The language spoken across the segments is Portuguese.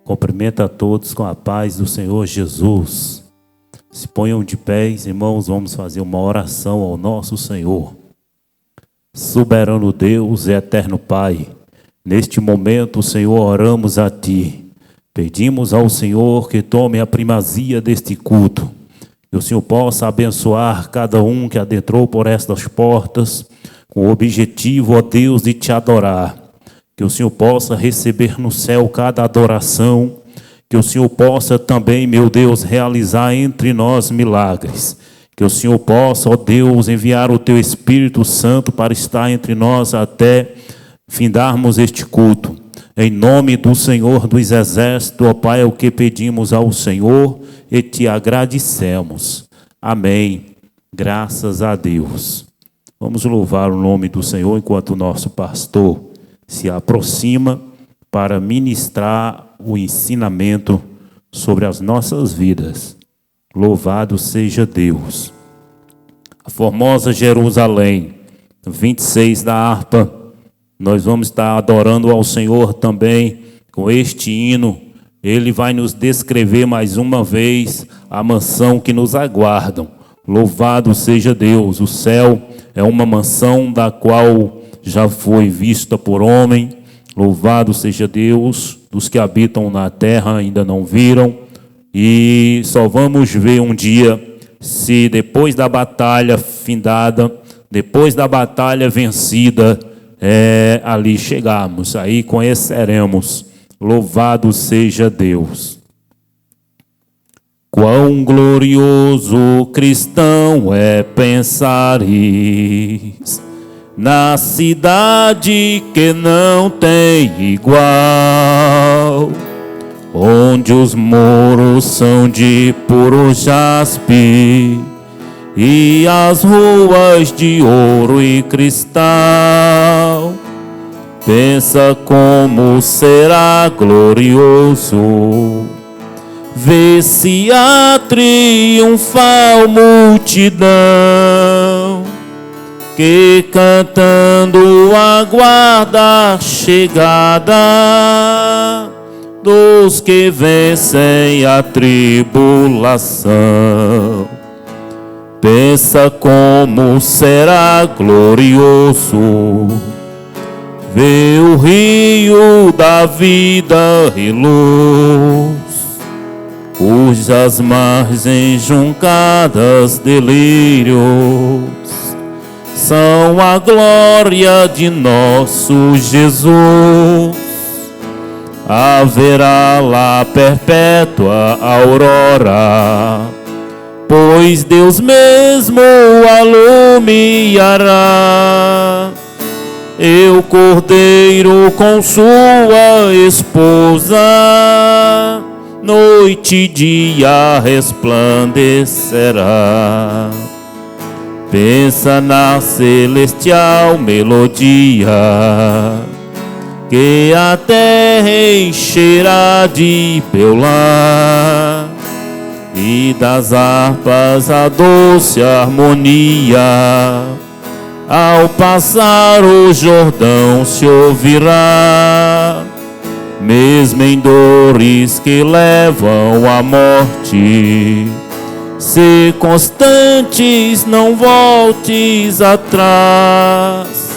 Cumprimento a todos com a paz do Senhor Jesus. Se ponham de pés, irmãos, vamos fazer uma oração ao nosso Senhor. Soberano Deus e eterno Pai, neste momento, Senhor, oramos a Ti. Pedimos ao Senhor que tome a primazia deste culto. Que o Senhor possa abençoar cada um que adentrou por estas portas, com o objetivo, ó Deus, de Te adorar. Que o Senhor possa receber no céu cada adoração. Que o Senhor possa também, meu Deus, realizar entre nós milagres. Que o Senhor possa, ó Deus, enviar o Teu Espírito Santo para estar entre nós até findarmos este culto. Em nome do Senhor dos Exércitos, ó Pai, é o que pedimos ao Senhor e Te agradecemos. Amém. Graças a Deus. Vamos louvar o nome do Senhor enquanto o nosso pastor se aproxima para ministrar o ensinamento sobre as nossas vidas. Louvado seja Deus. A formosa Jerusalém, 26 da harpa, nós vamos estar adorando ao Senhor também com este hino. Ele vai nos descrever mais uma vez a mansão que nos aguardam. Louvado seja Deus. O céu é uma mansão da qual já foi vista por homem. Louvado seja Deus. Dos que habitam na terra ainda não viram. E só vamos ver um dia se depois da batalha findada, depois da batalha vencida, ali chegarmos. Aí conheceremos. Louvado seja Deus. Quão glorioso cristão é pensares na cidade que não tem igual, onde os muros são de puro jaspe e as ruas de ouro e cristal. Pensa como será glorioso ver-se a triunfal multidão que cantando aguarda a chegada dos que vencem a tribulação. Pensa como será glorioso ver o rio da vida e luz, cujas margens juncadas delírios são a glória de nosso Jesus. Haverá lá perpétua aurora, pois Deus mesmo alumiará. E o Cordeiro com sua esposa, noite e dia resplandecerá. Pensa na celestial melodia que a terra encherá de beular, e das harpas a doce harmonia ao passar o Jordão se ouvirá. Mesmo em dores que levam à morte, se constantes, não voltes atrás.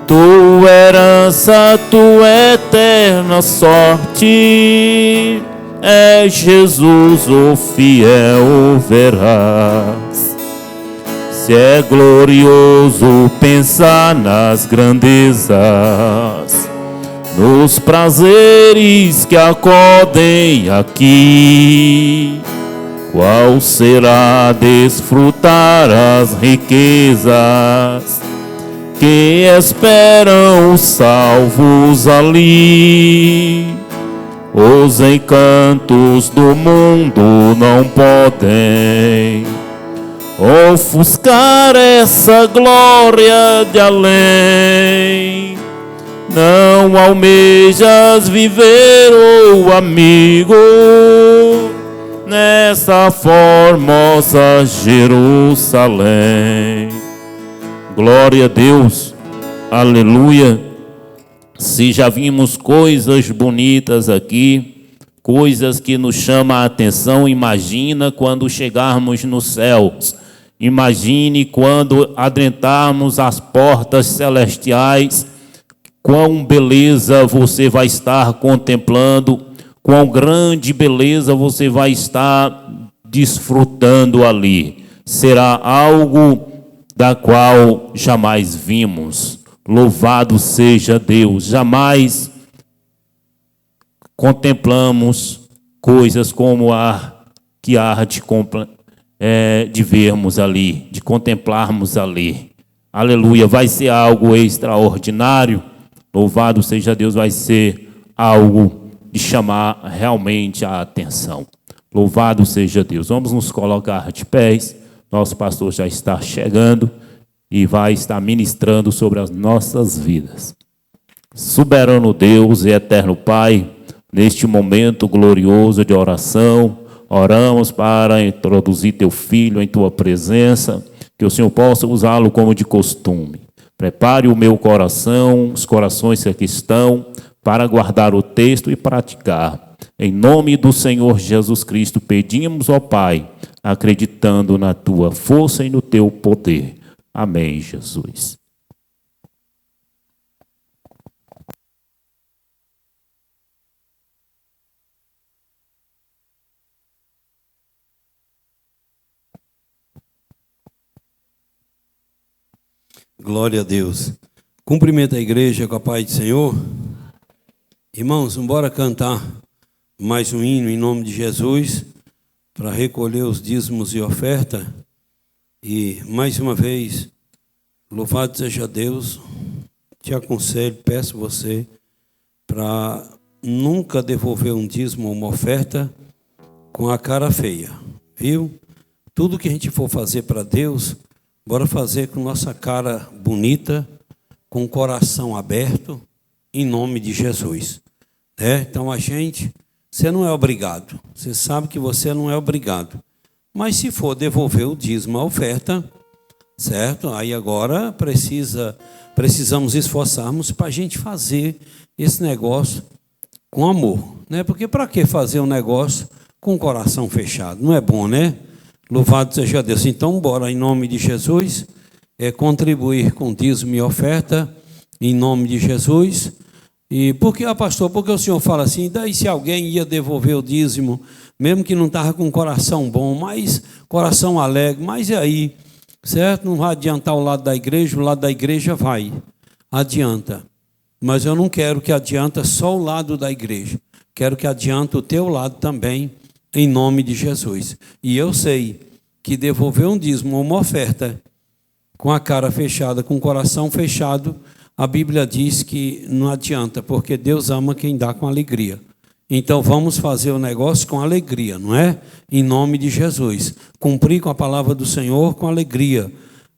Tua herança, tua eterna sorte, é Jesus o fiel verás. Se é glorioso pensar nas grandezas, nos prazeres que acodem aqui, qual será desfrutar as riquezas que esperam os salvos ali? Os encantos do mundo não podem ofuscar essa glória de além. Não almejas viver, oh amigo, nessa formosa Jerusalém. Glória a Deus, aleluia. Se já vimos coisas bonitas aqui, coisas que nos chamam a atenção. Imagina quando chegarmos nos céus. Imagine quando adentrarmos as portas celestiais, quão beleza você vai estar contemplando, quão grande beleza você vai estar desfrutando ali. Será algo da qual jamais vimos. Louvado seja Deus. Jamais contemplamos coisas como a que há de vermos ali, de contemplarmos ali. Aleluia, vai ser algo extraordinário. Louvado seja Deus, vai ser algo de chamar realmente a atenção. Louvado seja Deus. Vamos nos colocar de pés. Nosso pastor já está chegando e vai estar ministrando sobre as nossas vidas. Soberano Deus e eterno Pai, neste momento glorioso de oração, oramos para introduzir teu filho em tua presença, que o Senhor possa usá-lo como de costume. Prepare o meu coração, os corações que aqui estão, para guardar o texto e praticar. Em nome do Senhor Jesus Cristo, pedimos ao Pai, acreditando na tua força e no teu poder. Amém, Jesus. Glória a Deus. Cumprimento a igreja com a paz do Senhor. Irmãos, vamos cantar mais um hino em nome de Jesus para recolher os dízimos e oferta. E mais uma vez, louvado seja Deus. Te aconselho, peço você para nunca devolver um dízimo ou uma oferta com a cara feia, viu? Tudo que a gente for fazer para Deus, bora fazer com nossa cara bonita, com o coração aberto, em nome de Jesus. Então você não é obrigado, você sabe que você não é obrigado. Mas se for devolver o dízimo, a oferta, certo? Aí agora precisamos esforçarmos para a gente fazer esse negócio com amor, né? Porque para que fazer um negócio com o coração fechado? Não é bom, né? Louvado seja Deus. Então, bora, em nome de Jesus, contribuir com dízimo e oferta, em nome de Jesus. E porque, pastor, porque o senhor fala assim, daí se alguém ia devolver o dízimo, mesmo que não estava com coração bom, mas coração alegre, mas e aí, certo? Não vai adiantar o lado da igreja vai, adianta. Mas eu não quero que adianta só o lado da igreja, quero que adianta o teu lado também, em nome de Jesus. E eu sei que devolver um dízimo ou uma oferta com a cara fechada, com o coração fechado, a Bíblia diz que não adianta, porque Deus ama quem dá com alegria. Então vamos fazer o negócio com alegria, não é? Em nome de Jesus. Cumprir com a palavra do Senhor com alegria.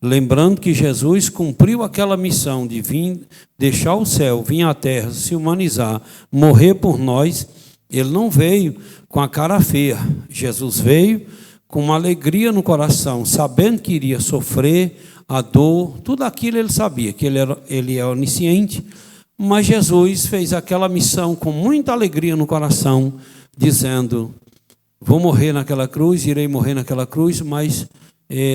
Lembrando que Jesus cumpriu aquela missão de vir, deixar o céu, vir à terra, se humanizar, morrer por nós. Ele não veio com a cara feia. Jesus veio com uma alegria no coração, sabendo que iria sofrer a dor, tudo aquilo ele sabia, que ele é onisciente, mas Jesus fez aquela missão com muita alegria no coração, dizendo, vou morrer naquela cruz, irei morrer naquela cruz, mas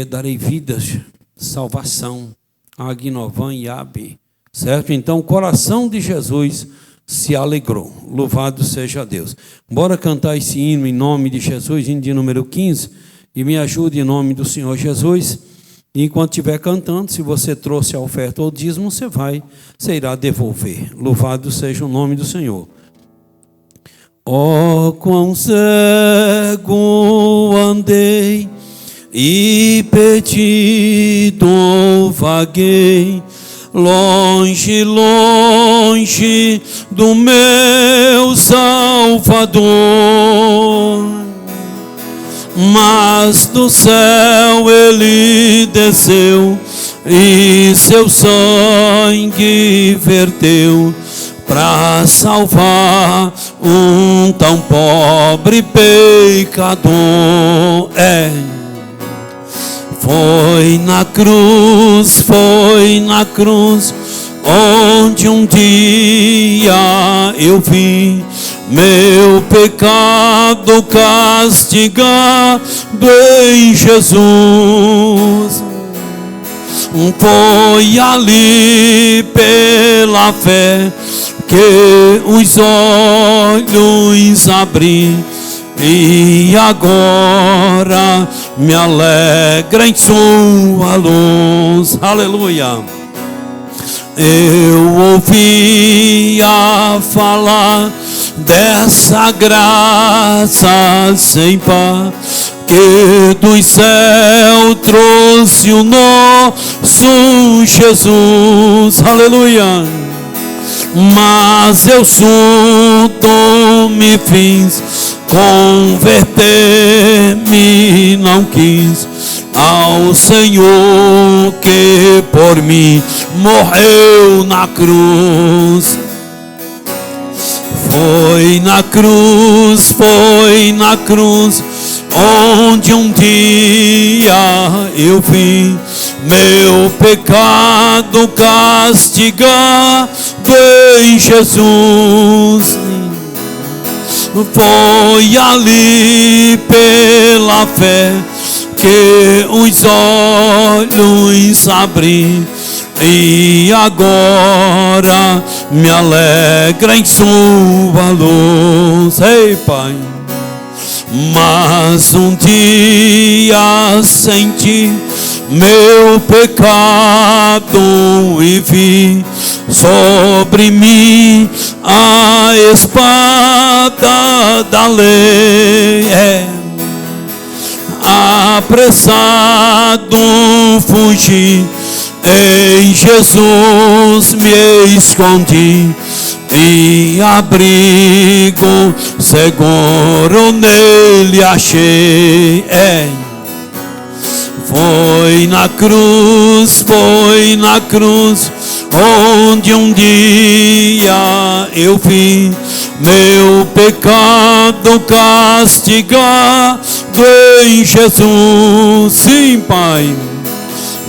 darei vidas, salvação, Agnovan e Abe, certo? Então o coração de Jesus se alegrou, louvado seja Deus. Bora cantar esse hino em nome de Jesus, hino de número 15, e me ajude em nome do Senhor Jesus. E enquanto estiver cantando, se você trouxe a oferta ou dízimo, você irá devolver. Louvado seja o nome do Senhor. Oh, quão cego andei e perdido vaguei, longe, longe do meu Salvador. Mas do céu ele desceu e seu sangue verteu para salvar um tão pobre pecador. Foi na cruz onde um dia eu vi meu pecado castigado em Jesus. Foi ali pela fé que os olhos abri, e agora me alegra em sua luz. Aleluia. Eu ouvia falar dessa graça sem par, que do céu trouxe o nosso Jesus. Aleluia. Mas eu surdo me fiz, converter-me não quis ao Senhor que por mim morreu na cruz. Foi na cruz, onde um dia eu vi meu pecado castigado em Jesus. Foi ali pela fé que os olhos abri, e agora me alegra em sua luz. Ei, Pai. Mas um dia senti meu pecado e vi sobre mim a espada da lei. Apressado fugi, em Jesus me escondi, e abrigo seguro nele achei. Foi na cruz, onde um dia eu vi meu pecado castigado em Jesus. Sim, Pai.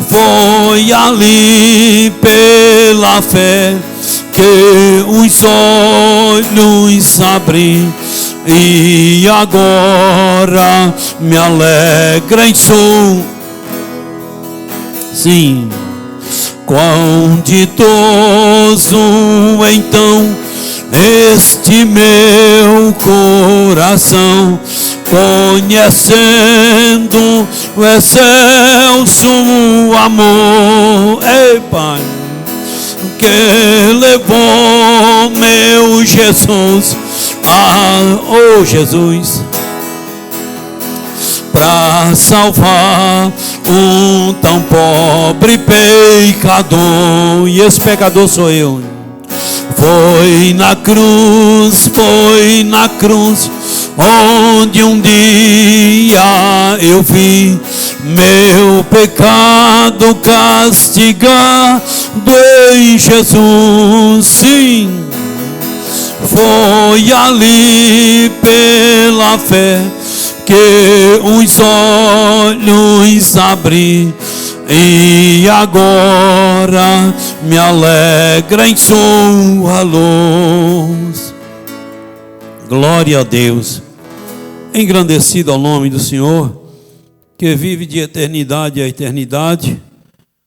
Foi ali pela fé que os olhos abri, e agora me alegra em sua. Sim. Quão ditoso então este meu coração, conhecendo o excelso amor. Ei, Pai, que levou meu Jesus Jesus, para salvar um tão pobre pecador. E esse pecador sou eu. Foi na cruz, onde um dia eu vi meu pecado castigado em Jesus. Sim. Foi ali pela fé que os olhos abri, e agora me alegra em sua luz. Glória a Deus. Engrandecido ao nome do Senhor, que vive de eternidade a eternidade.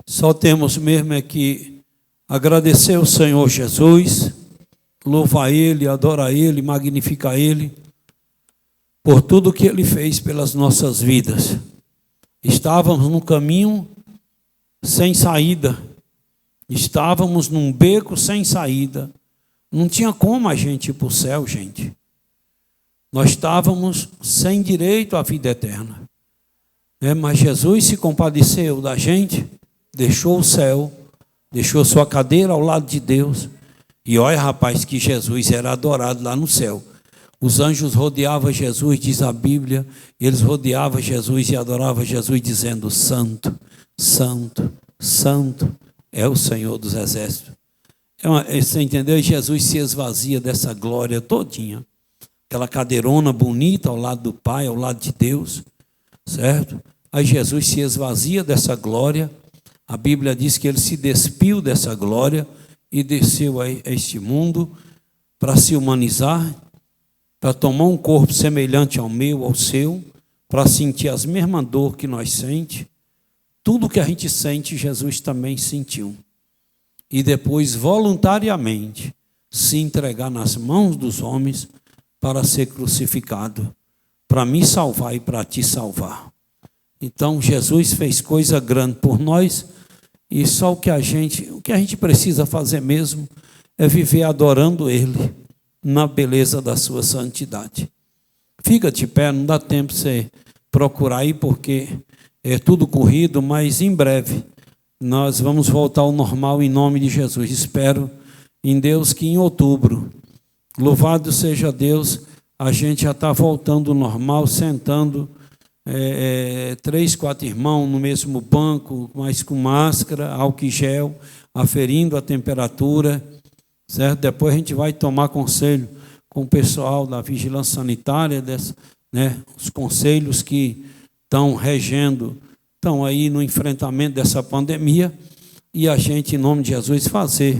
Só temos mesmo é que agradecer ao Senhor Jesus, louvar Ele, adorar Ele, magnificar Ele, por tudo que Ele fez pelas nossas vidas. Estávamos num caminho sem saída, estávamos num beco sem saída, não tinha como a gente ir para o céu, gente. Nós estávamos sem direito à vida eterna, mas Jesus se compadeceu da gente, deixou o céu, deixou sua cadeira ao lado de Deus. E olha, rapaz, que Jesus era adorado lá no céu. Os anjos rodeavam Jesus, diz a Bíblia, eles rodeavam Jesus e adoravam Jesus, dizendo: Santo, Santo, Santo é o Senhor dos Exércitos. Você entendeu? E Jesus se esvazia dessa glória todinha. Aquela cadeirona bonita ao lado do Pai, ao lado de Deus, certo? Aí Jesus se esvazia dessa glória. A Bíblia diz que ele se despiu dessa glória e desceu a este mundo para se humanizar, para tomar um corpo semelhante ao meu, ao seu, para sentir as mesmas dores que nós sentimos. Tudo que a gente sente, Jesus também sentiu. E depois, voluntariamente, se entregar nas mãos dos homens para ser crucificado, para me salvar e para te salvar. Então, Jesus fez coisa grande por nós, e só o que a gente precisa fazer mesmo é viver adorando Ele na beleza da sua santidade. Fica de pé, não dá tempo de você procurar aí, porque é tudo corrido, mas em breve nós vamos voltar ao normal em nome de Jesus. Espero em Deus que em outubro, louvado seja Deus, a gente já está voltando ao normal, sentando 3, 4 irmãos no mesmo banco, mas com máscara, álcool e gel, aferindo a temperatura, certo? Depois a gente vai tomar conselho com o pessoal da vigilância sanitária, os conselhos que estão regendo, estão aí no enfrentamento dessa pandemia, e a gente, em nome de Jesus, fazer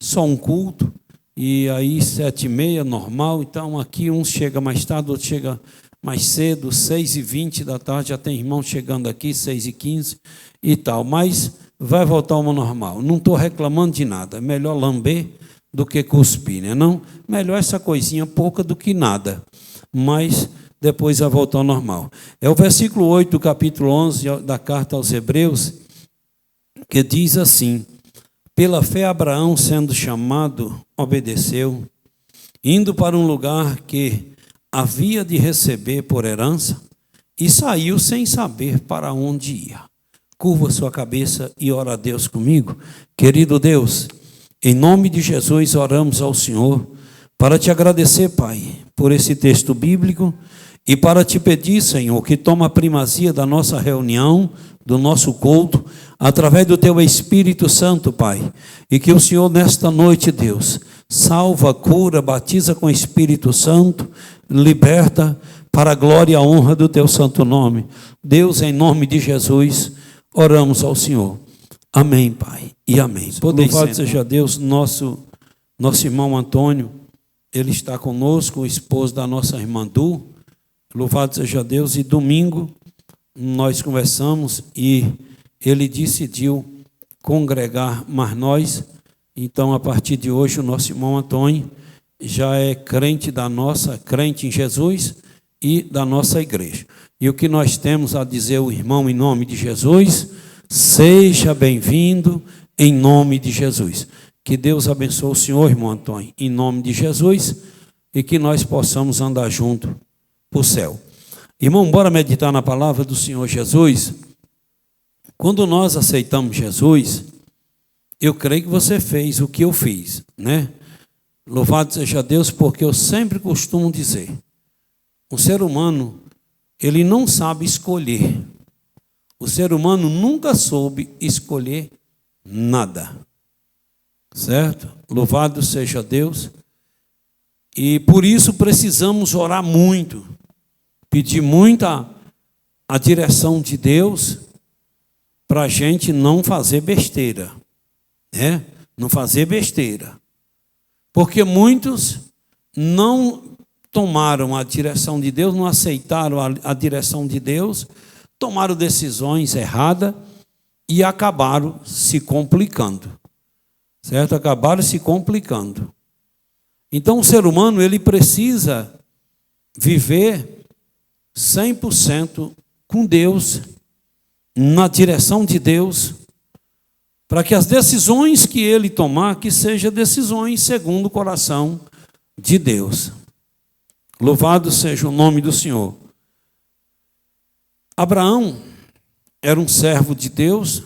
só um culto, e aí 7h30, normal. Então aqui uns chegam mais tarde, outros chegam mais cedo, 6h20 da tarde, já tem irmão chegando aqui, 6h15 e tal, mas vai voltar ao normal. Não estou reclamando de nada, é melhor lamber do que cuspir, né? Não, melhor essa coisinha pouca do que nada, mas depois vai voltar ao normal. É o versículo 8 do capítulo 11 da carta aos Hebreus, que diz assim: pela fé Abraão, sendo chamado, obedeceu, indo para um lugar que havia de receber por herança, e saiu sem saber para onde ia. Curva sua cabeça e ora a Deus comigo. Querido Deus, em nome de Jesus oramos ao Senhor para te agradecer, Pai, por esse texto bíblico, e para te pedir, Senhor, que toma a primazia da nossa reunião, do nosso culto, através do teu Espírito Santo, Pai, e que o Senhor nesta noite, Deus, salva, cura, batiza com o Espírito Santo, liberta para a glória e a honra do teu santo nome. Deus, em nome de Jesus, oramos ao Senhor. Amém, Pai, e amém. Louvado seja Deus, nosso irmão Antônio, ele está conosco, o esposo da nossa irmã Du. Louvado seja Deus. E domingo nós conversamos e ele decidiu congregar mais nós. Então, a partir de hoje, o nosso irmão Antônio já é crente em Jesus e da nossa igreja. E o que nós temos a dizer, o irmão, em nome de Jesus: seja bem-vindo em nome de Jesus. Que Deus abençoe o senhor, irmão Antônio, em nome de Jesus, e que nós possamos andar junto para o céu. Irmão, bora meditar na palavra do Senhor Jesus. Quando nós aceitamos Jesus, eu creio que você fez o que eu fiz, né? Louvado seja Deus, porque eu sempre costumo dizer, o ser humano, ele não sabe escolher. O ser humano nunca soube escolher nada, certo? Louvado seja Deus. E por isso precisamos orar muito, pedir muita a direção de Deus, para a gente não fazer besteira, né? Não fazer besteira. Porque muitos não tomaram a direção de Deus, não aceitaram a direção de Deus, tomaram decisões erradas e acabaram se complicando, certo? Acabaram se complicando. Então, o ser humano, ele precisa viver 100% com Deus, na direção de Deus, para que as decisões que ele tomar, que sejam decisões segundo o coração de Deus. Louvado seja o nome do Senhor. Abraão era um servo de Deus,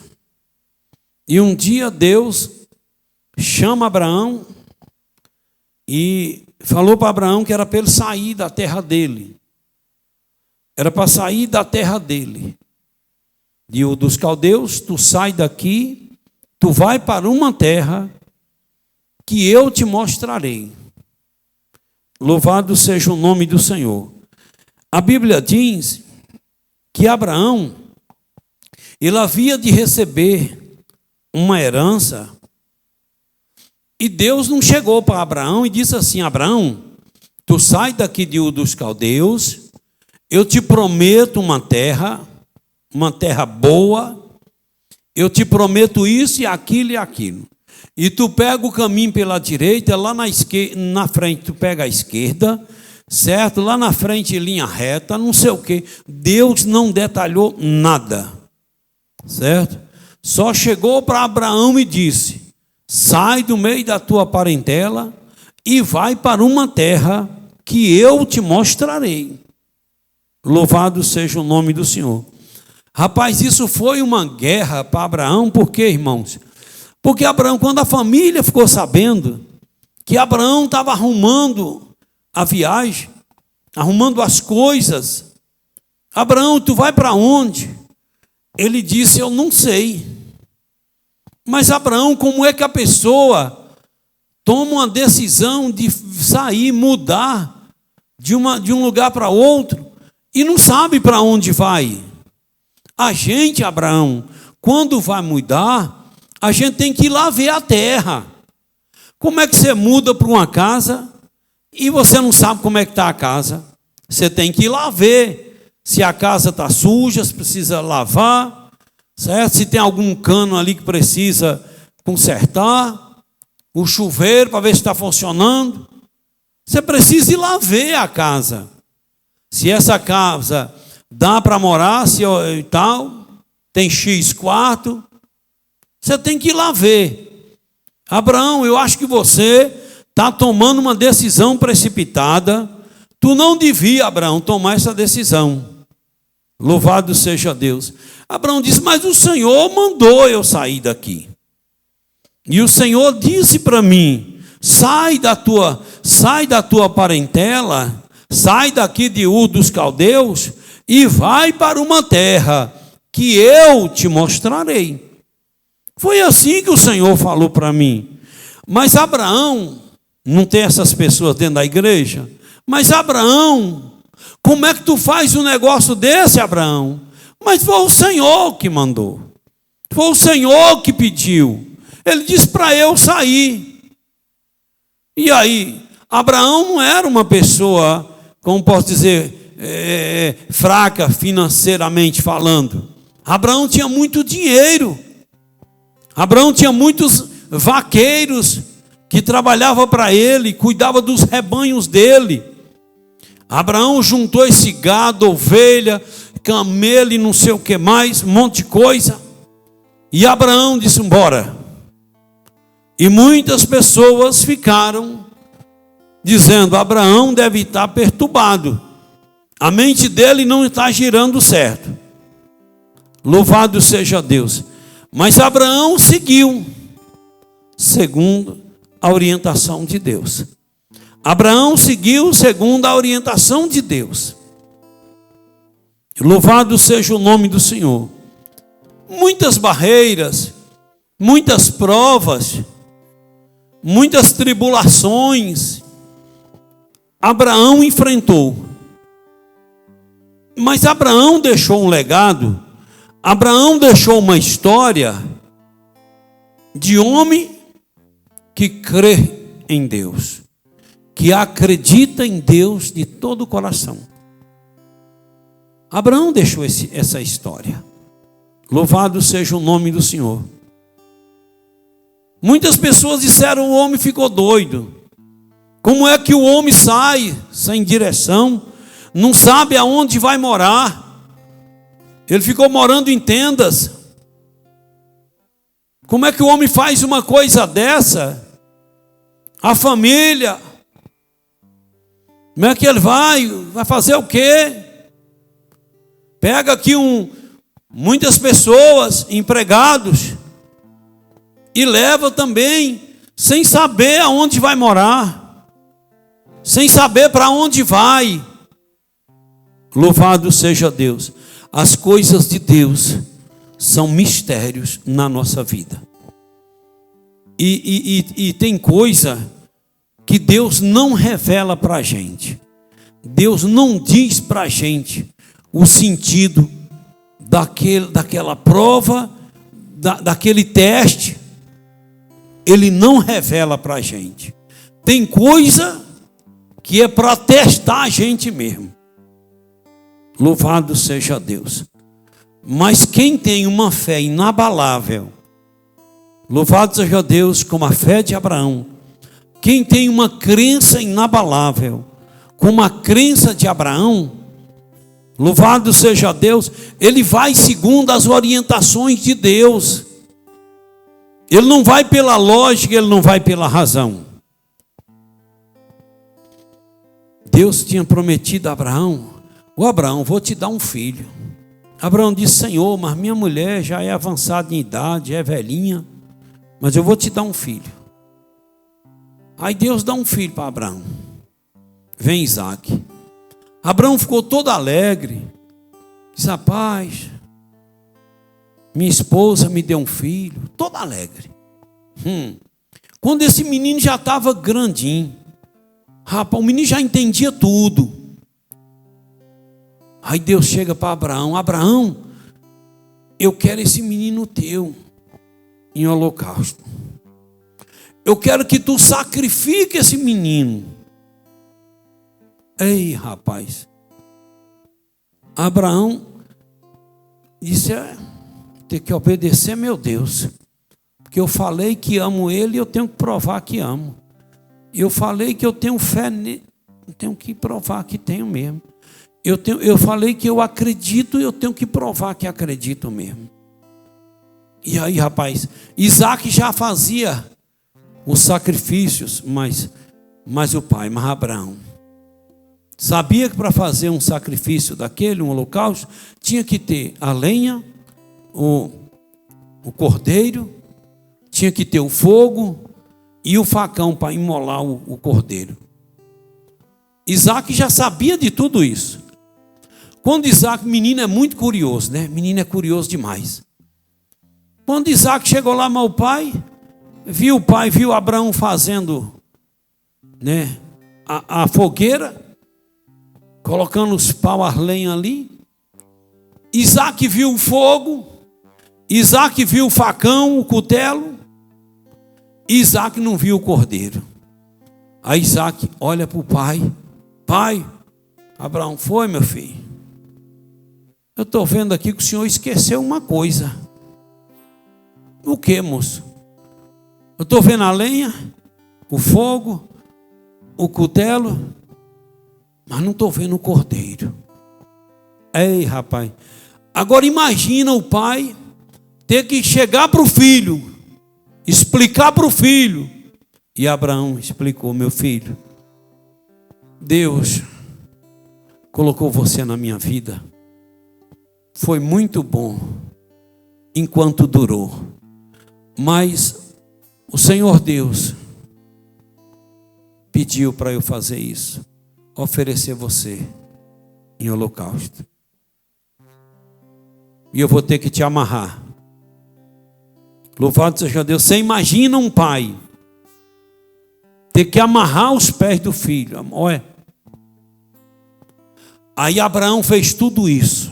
e um dia Deus chama Abraão e falou para Abraão que era para ele sair da terra dele. Era para sair da terra dele. Dos caldeus, tu sai daqui, tu vai para uma terra que eu te mostrarei. Louvado seja o nome do Senhor. A Bíblia diz que Abraão, ele havia de receber uma herança, e Deus não chegou para Abraão e disse assim: Abraão, tu sai daqui de Ur dos Caldeus, eu te prometo uma terra boa, eu te prometo isso e aquilo. E tu pega o caminho pela direita, lá na frente tu pega a esquerda, certo? Lá na frente linha reta, não sei o quê. Deus não detalhou nada, certo? Só chegou para Abraão e disse: sai do meio da tua parentela e vai para uma terra que eu te mostrarei. Louvado seja o nome do Senhor. Rapaz, isso foi uma guerra para Abraão, por quê, irmãos? Porque Abraão, quando a família ficou sabendo que Abraão estava arrumando a viagem, arrumando as coisas, Abraão, tu vai para onde? Ele disse: eu não sei. Mas Abraão, como é que a pessoa toma uma decisão de sair, mudar de um lugar para outro e não sabe para onde vai? A gente, Abraão, quando vai mudar, a gente tem que ir lá ver a terra. Como é que você muda para uma casa e você não sabe como é que está a casa? Você tem que ir lá ver se a casa está suja, se precisa lavar, certo? Se tem algum cano ali que precisa consertar, o chuveiro para ver se está funcionando. Você precisa ir lá ver a casa. Se essa casa dá para morar, se e tal, tem X quarto, você tem que ir lá ver. Abraão, eu acho que você está tomando uma decisão precipitada. Tu não devia, Abraão, tomar essa decisão. Louvado seja Deus. Abraão disse: mas o Senhor mandou eu sair daqui. E o Senhor disse para mim: sai da tua parentela, sai daqui de Ur dos Caldeus e vai para uma terra que eu te mostrarei. Foi assim que o Senhor falou para mim. Mas Abraão, não tem essas pessoas dentro da igreja? Mas Abraão, como é que tu faz um negócio desse, Abraão? Mas foi o Senhor que mandou. Foi o Senhor que pediu. Ele disse para eu sair. E aí, Abraão não era uma pessoa, como posso dizer, fraca financeiramente falando. Abraão tinha muito dinheiro. Abraão tinha muitos vaqueiros que trabalhavam para ele, cuidava dos rebanhos dele. Abraão juntou esse gado, ovelha, camelo e não sei o que mais, um monte de coisa. E Abraão disse: embora. E muitas pessoas ficaram dizendo: Abraão deve estar perturbado. A mente dele não está girando certo. Louvado seja Deus. Mas Abraão seguiu segundo a orientação de Deus. Abraão seguiu segundo a orientação de Deus. Louvado seja o nome do Senhor. Muitas barreiras, muitas provas, muitas tribulações Abraão enfrentou. Mas Abraão deixou um legado. Abraão deixou uma história de homem que crê em Deus, que acredita em Deus de todo o coração. Abraão deixou essa história. Louvado seja o nome do Senhor. Muitas pessoas disseram: o homem ficou doido. Como é que o homem sai sem direção, não sabe aonde vai morar? Ele ficou morando em tendas. Como é que o homem faz uma coisa dessa? A família, como é que ele vai fazer o quê? Pega aqui muitas pessoas, empregados, e leva também, sem saber aonde vai morar, sem saber para onde vai. Louvado seja Deus. As coisas de Deus são mistérios na nossa vida. E tem coisa que Deus não revela para a gente. Deus não diz para a gente o sentido daquela prova, daquele teste. Ele não revela para a gente. Tem coisa que é para testar a gente mesmo. Louvado seja Deus. Mas quem tem uma fé inabalável, louvado seja Deus, como a fé de Abraão, quem tem uma crença inabalável, como a crença de Abraão, louvado seja Deus, ele vai segundo as orientações de Deus. Ele não vai pela lógica, ele não vai pela razão. Deus tinha prometido a Abraão: ô Abraão, vou te dar um filho. Abraão disse: Senhor, mas minha mulher já é avançada em idade, é velhinha, mas eu vou te dar um filho. Aí Deus dá um filho para Abraão. Vem Isaque. Abraão ficou todo alegre. Diz: rapaz, minha esposa me deu um filho. Todo alegre. Quando esse menino já estava grandinho, rapaz, o menino já entendia tudo. Aí Deus chega para Abraão: Abraão, eu quero esse menino teu em holocausto. Eu quero que tu sacrifique esse menino. Ei, rapaz. Abraão disse: tem que obedecer meu Deus. Porque eu falei que amo ele, eu tenho que provar que amo. Eu falei que eu tenho fé nele, eu tenho que provar que tenho mesmo. Eu falei que eu acredito, eu tenho que provar que acredito mesmo. E aí, rapaz, Isaque já fazia os sacrifícios, mas Abraão sabia que para fazer um sacrifício daquele, um holocausto, tinha que ter a lenha, o cordeiro, tinha que ter o fogo e o facão para imolar o cordeiro. Isaque já sabia de tudo isso. Quando Isaque, menino é muito curioso, né? Menino é curioso demais. Quando Isaque chegou lá, mas o pai viu Abraão fazendo, né, a fogueira, colocando os pau, as lenhas ali. Isaque viu o fogo, Isaque viu o facão, o cutelo. Isaque não viu o cordeiro. Aí Isaque olha para o pai: pai, Abraão, foi, meu filho? Eu estou vendo aqui que o senhor esqueceu uma coisa. O que, moço? Eu estou vendo a lenha, o fogo, o cutelo, mas não estou vendo o cordeiro. Ei, rapaz. Agora imagina o pai ter que chegar para o filho, explicar para o filho. E Abraão explicou: meu filho, Deus colocou você na minha vida. Foi muito bom enquanto durou. Mas o Senhor Deus pediu para eu fazer isso, oferecer você em holocausto. E eu vou ter que te amarrar. Louvado seja Deus. Você imagina um pai ter que amarrar os pés do filho. Olha. Aí Abraão fez tudo isso.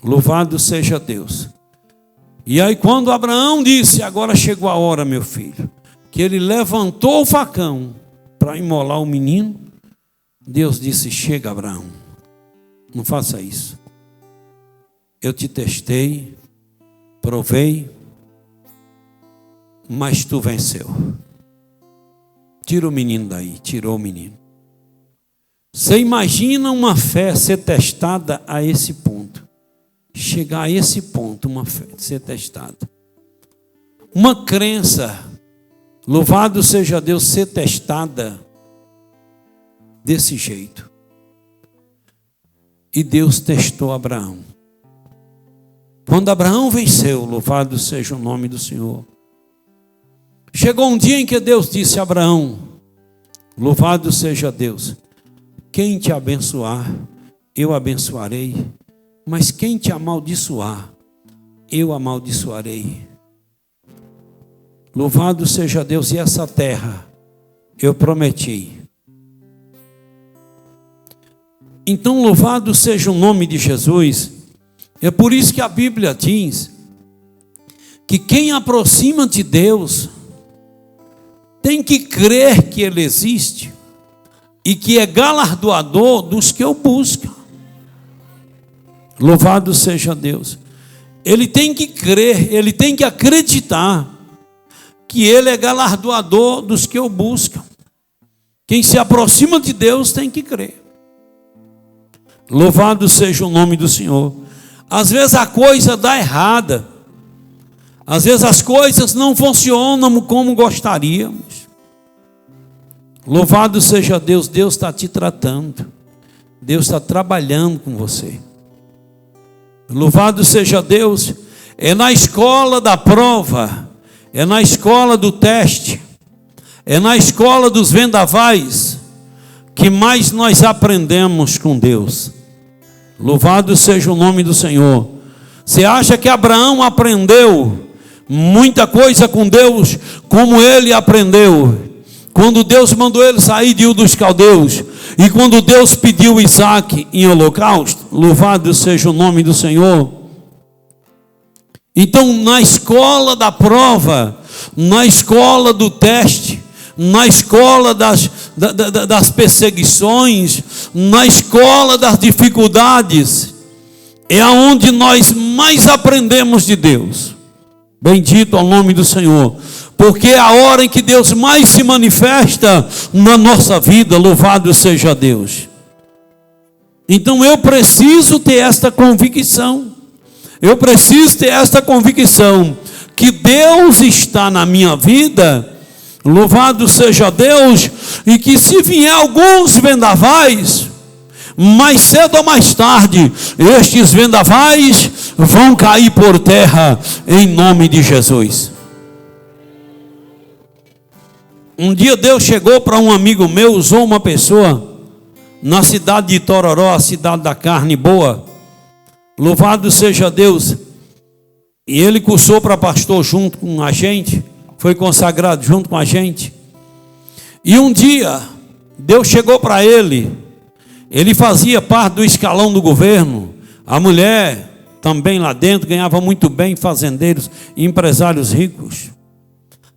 Louvado seja Deus. E aí quando Abraão disse: agora chegou a hora, meu filho, que ele levantou o facão para imolar o menino, Deus disse: chega, Abraão, não faça isso. Eu te testei, provei, mas tu venceu. Tira o menino daí. Tirou o menino. Você imagina uma fé ser testada a esse ponto? Chegar a esse ponto, uma fé ser testada. Uma crença, louvado seja Deus, ser testada desse jeito. E Deus testou Abraão. Quando Abraão venceu, louvado seja o nome do Senhor. Chegou um dia em que Deus disse a Abraão: louvado seja Deus, quem te abençoar, eu abençoarei, mas quem te amaldiçoar, eu amaldiçoarei. Louvado seja Deus, e essa terra eu prometi. Então louvado seja o nome de Jesus. É por isso que a Bíblia diz que quem aproxima de Deus tem que crer que Ele existe e que é galardoador dos que o buscam. Louvado seja Deus. Ele tem que crer, ele tem que acreditar que ele é galardoador dos que o buscam. Quem se aproxima de Deus tem que crer. Louvado seja o nome do Senhor. Às vezes a coisa dá errada. Às vezes as coisas não funcionam como gostaríamos. Louvado seja Deus. Deus está te tratando. Deus está trabalhando com você. Louvado seja Deus. É na escola da prova, é na escola do teste, é na escola dos vendavais que mais nós aprendemos com Deus. Louvado seja o nome do Senhor. Você acha que Abraão aprendeu muita coisa com Deus como ele aprendeu quando Deus mandou ele sair de Ur dos Caldeus e quando Deus pediu Isaac em holocausto? Louvado seja o nome do Senhor. Então, na escola da prova, na escola do teste, na escola das perseguições, na escola das dificuldades, é aonde nós mais aprendemos de Deus. Bendito ao nome do Senhor, porque é a hora em que Deus mais se manifesta na nossa vida. Louvado seja Deus. Então eu preciso ter esta convicção. Eu preciso ter esta convicção que Deus está na minha vida. Louvado seja Deus. E que se vier alguns vendavais, mais cedo ou mais tarde, estes vendavais vão cair por terra em nome de Jesus. Um dia Deus chegou para um amigo meu, usou uma pessoa na cidade de Tororó, a cidade da carne boa. Louvado seja Deus. E ele cursou para pastor junto com a gente, foi consagrado junto com a gente. E um dia Deus chegou para ele. Ele fazia parte do escalão do governo. A mulher também lá dentro ganhava muito bem, fazendeiros e empresários ricos.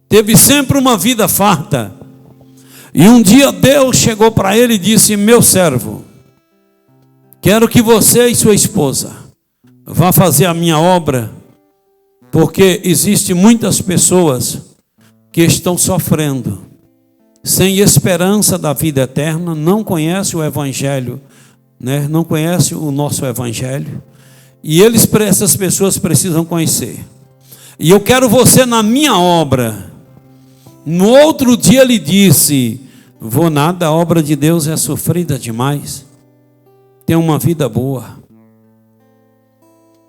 Teve sempre uma vida farta. E um dia Deus chegou para ele e disse: meu servo, quero que você e sua esposa vá fazer a minha obra, porque existem muitas pessoas que estão sofrendo, sem esperança da vida eterna, não conhecem o Evangelho, né? Não conhecem o nosso Evangelho, e essas pessoas precisam conhecer. E eu quero você na minha obra. No outro dia ele disse: vou nada, a obra de Deus é sofrida demais, tem uma vida boa.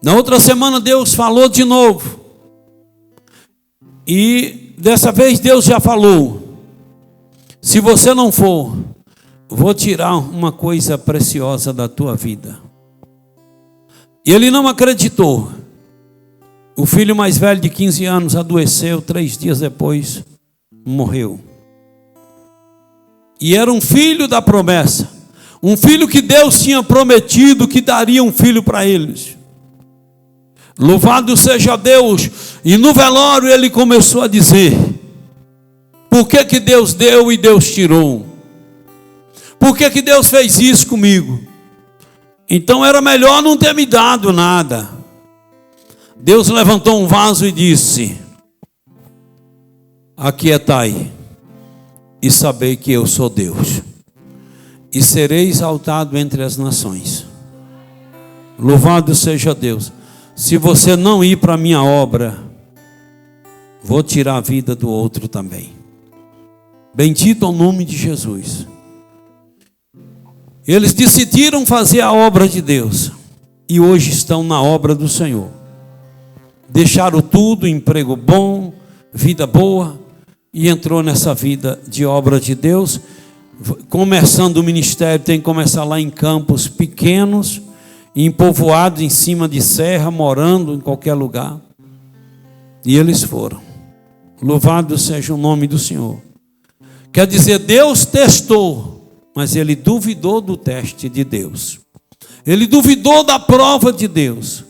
Na outra semana Deus falou de novo, e dessa vez Deus já falou: se você não for, vou tirar uma coisa preciosa da tua vida. E ele não acreditou. O filho mais velho de 15 anos adoeceu, 3 dias depois morreu. E era um filho da promessa, um filho que Deus tinha prometido que daria um filho para eles. Louvado seja Deus. E no velório ele começou a dizer: por que Deus deu e Deus tirou? Por que Deus fez isso comigo? Então era melhor não ter me dado nada. Deus levantou um vaso e disse: aquietai e sabei que eu sou Deus, e serei exaltado entre as nações. Louvado seja Deus. Se você não ir para a minha obra, vou tirar a vida do outro também. Bendito o nome de Jesus. Eles decidiram fazer a obra de Deus e hoje estão na obra do Senhor. Deixaram tudo, emprego bom, vida boa, e entrou nessa vida de obra de Deus. Começando o ministério, tem que começar lá em campos pequenos, em povoados em cima de serra, morando em qualquer lugar. E eles foram. Louvado seja o nome do Senhor. Quer dizer, Deus testou, mas ele duvidou do teste de Deus. Ele duvidou da prova de Deus.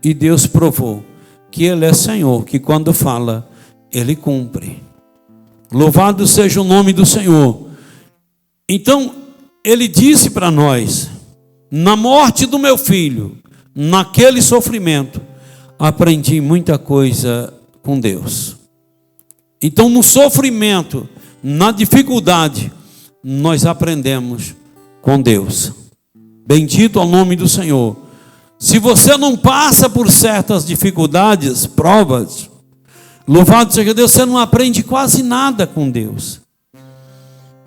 E Deus provou que ele é Senhor, que quando fala, ele cumpre. Louvado seja o nome do Senhor. Então, ele disse para nós: na morte do meu filho, naquele sofrimento, aprendi muita coisa com Deus. Então, no sofrimento, na dificuldade, nós aprendemos com Deus. Bendito ao nome do Senhor. Se você não passa por certas dificuldades, provas, louvado seja Deus, você não aprende quase nada com Deus.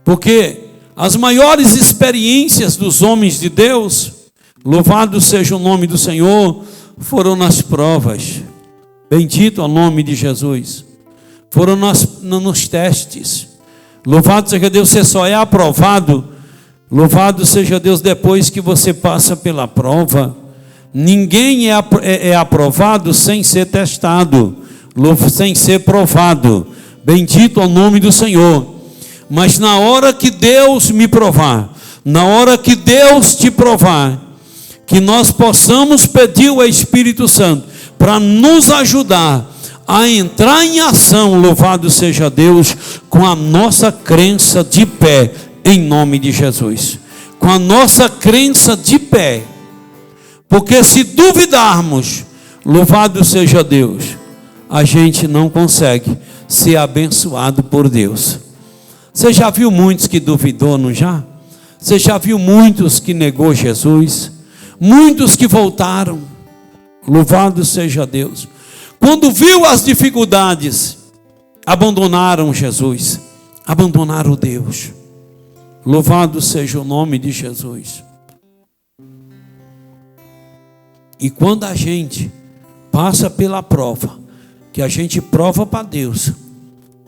Porque as maiores experiências dos homens de Deus, louvado seja o nome do Senhor, foram nas provas. Bendito ao nome de Jesus. Foram nos testes. Louvado seja Deus, você só é aprovado, louvado seja Deus, depois que você passa pela prova. Ninguém é aprovado sem ser testado, sem ser provado. Bendito ao nome do Senhor. Mas na hora que Deus me provar, na hora que Deus te provar, que nós possamos pedir o Espírito Santo para nos ajudar a entrar em ação, louvado seja Deus, com a nossa crença de pé, em nome de Jesus. Com a nossa crença de pé. Porque se duvidarmos, louvado seja Deus, a gente não consegue ser abençoado por Deus. Você já viu muitos que duvidou, não já? Você já viu muitos que negou Jesus? Muitos que voltaram, louvado seja Deus. Quando viu as dificuldades, abandonaram Jesus, abandonaram Deus. Louvado seja o nome de Jesus. E quando a gente passa pela prova, que a gente prova para Deus,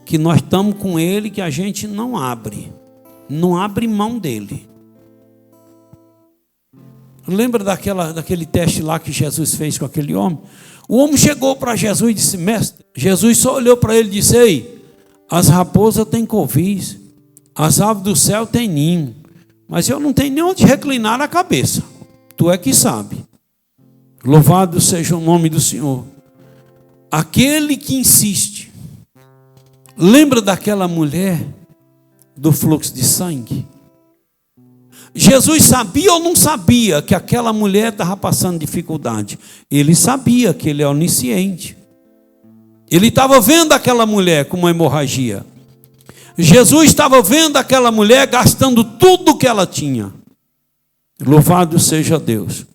que nós estamos com Ele, que a gente não abre mão dEle. Lembra daquele teste lá que Jesus fez com aquele homem? O homem chegou para Jesus e disse: mestre, Jesus só olhou para ele e disse: ei, as raposas têm covis, as aves do céu têm ninho, mas eu não tenho nem onde reclinar a cabeça, tu é que sabe. Louvado seja o nome do Senhor. Aquele que insiste. Lembra daquela mulher do fluxo de sangue? Jesus sabia ou não sabia que aquela mulher estava passando dificuldade? Ele sabia, que ele é onisciente. Ele estava vendo aquela mulher com uma hemorragia. Jesus estava vendo aquela mulher gastando tudo que ela tinha. Louvado seja Deus.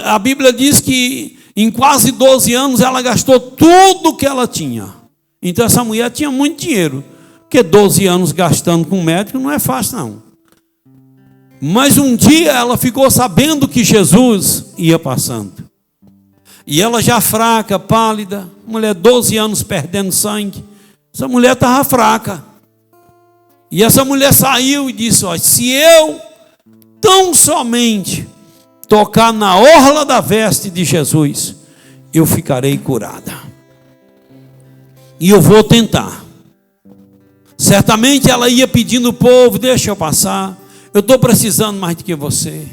A Bíblia diz que em quase 12 anos ela gastou tudo que ela tinha. Então essa mulher tinha muito dinheiro. Porque 12 anos gastando com médico não é fácil não. Mas um dia ela ficou sabendo que Jesus ia passando. E ela já fraca, pálida, mulher 12 anos perdendo sangue. Essa mulher estava fraca. E essa mulher saiu e disse: olha, se eu tão somente tocar na orla da veste de Jesus, eu ficarei curada. E eu vou tentar. Certamente ela ia pedindo ao povo: deixa eu passar. Eu estou precisando mais do que você.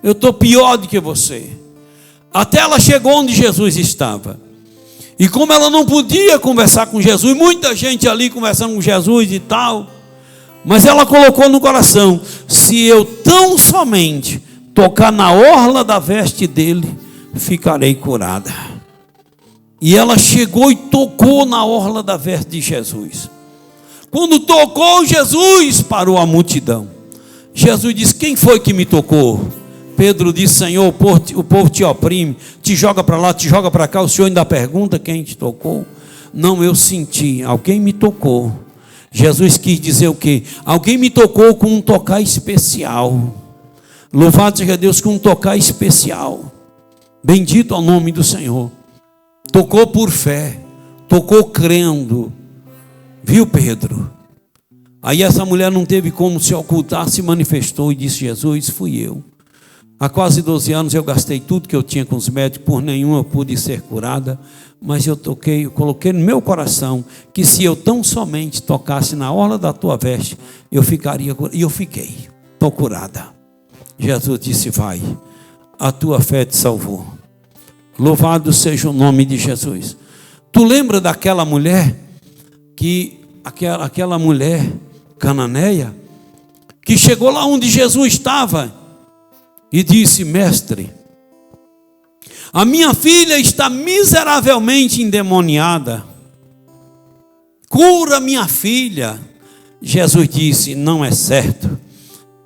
Eu estou pior do que você. Até ela chegou onde Jesus estava. E como ela não podia conversar com Jesus, muita gente ali conversando com Jesus e tal, mas ela colocou no coração: se eu tão somente tocar na orla da veste dele, ficarei curada. E ela chegou e tocou na orla da veste de Jesus. Quando tocou, Jesus parou a multidão. Jesus disse: quem foi que me tocou? Pedro disse: Senhor, o povo te oprime, te joga para lá, te joga para cá. O Senhor ainda pergunta quem te tocou. Não, eu senti, alguém me tocou. Jesus quis dizer o quê? Alguém me tocou com um tocar especial. Louvado seja Deus, com um tocar especial. Bendito ao nome do Senhor. Tocou por fé, tocou crendo. Viu, Pedro? Aí essa mulher não teve como se ocultar, se manifestou e disse: Jesus, fui eu. Há quase 12 anos eu gastei tudo que eu tinha com os médicos, por nenhum eu pude ser curada, mas eu coloquei no meu coração que se eu tão somente tocasse na orla da tua veste, eu ficaria curada. E eu fiquei, estou curada. Jesus disse: vai, a tua fé te salvou. Louvado seja o nome de Jesus. Tu lembra daquela mulher, aquela mulher cananeia, que chegou lá onde Jesus estava e disse: mestre, a minha filha está miseravelmente endemoniada, cura minha filha. Jesus disse: não é certo,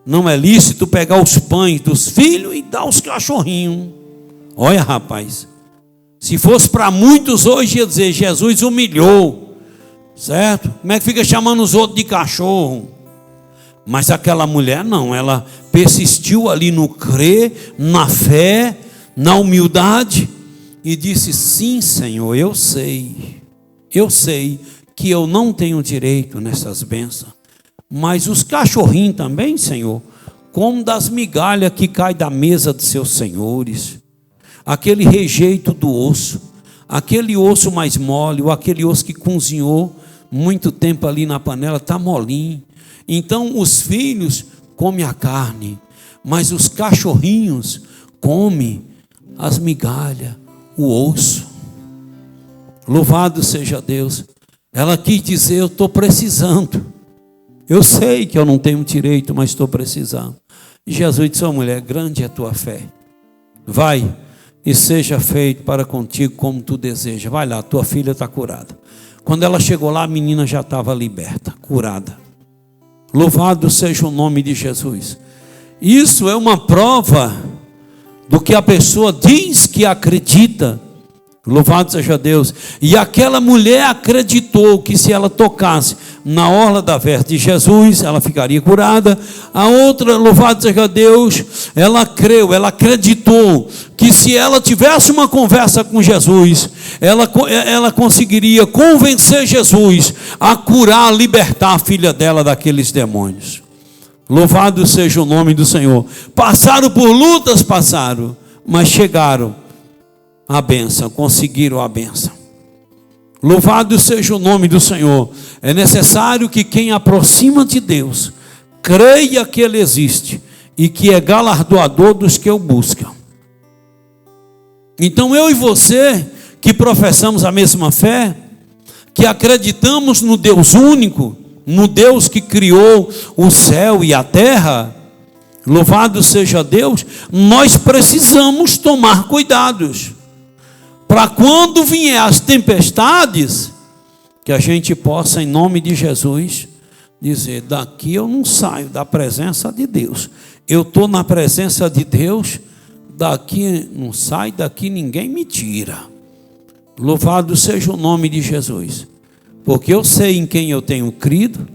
não é lícito pegar os pães dos filhos e dar aos cachorrinhos. Olha, rapaz, se fosse para muitos hoje ia dizer: Jesus humilhou, certo? Como é que fica chamando os outros de cachorro? Mas aquela mulher não, ela persistiu ali no crer, na fé, na humildade, e disse: sim, Senhor, eu sei que eu não tenho direito nessas bênçãos, mas os cachorrinhos também, Senhor, como das migalhas que caem da mesa dos seus senhores, aquele rejeito do osso, aquele osso mais mole, ou aquele osso que cozinhou muito tempo ali na panela, está molinho. Então os filhos comem a carne, mas os cachorrinhos comem as migalhas, o osso. Louvado seja Deus. Ela quis dizer: eu estou precisando, eu sei que eu não tenho direito, mas estou precisando. E Jesus disse: ó mulher, grande é a tua fé, vai e seja feito para contigo como tu desejas. Vai lá, tua filha está curada. Quando ela chegou lá, a menina já estava liberta, curada. Louvado seja o nome de Jesus. Isso é uma prova do que a pessoa diz que acredita. Louvado seja Deus. E aquela mulher acreditou que se ela tocasse na orla da veste de Jesus, ela ficaria curada. A outra, louvado seja Deus, ela creu, ela acreditou que se ela tivesse uma conversa com Jesus, ela conseguiria convencer Jesus a curar, a libertar a filha dela daqueles demônios. Louvado seja o nome do Senhor. Passaram por lutas, mas chegaram a bênção, conseguiram a bênção. Louvado seja o nome do Senhor. É necessário que quem aproxima de Deus creia que Ele existe e que é galardoador dos que o buscam. Então eu e você que professamos a mesma fé, que acreditamos no Deus único, no Deus que criou o céu e a terra, louvado seja Deus, nós precisamos tomar cuidados para quando vier as tempestades, que a gente possa, em nome de Jesus, dizer: daqui eu não saio da presença de Deus, eu estou na presença de Deus, daqui não sai, daqui ninguém me tira. Louvado seja o nome de Jesus, porque eu sei em quem eu tenho crido,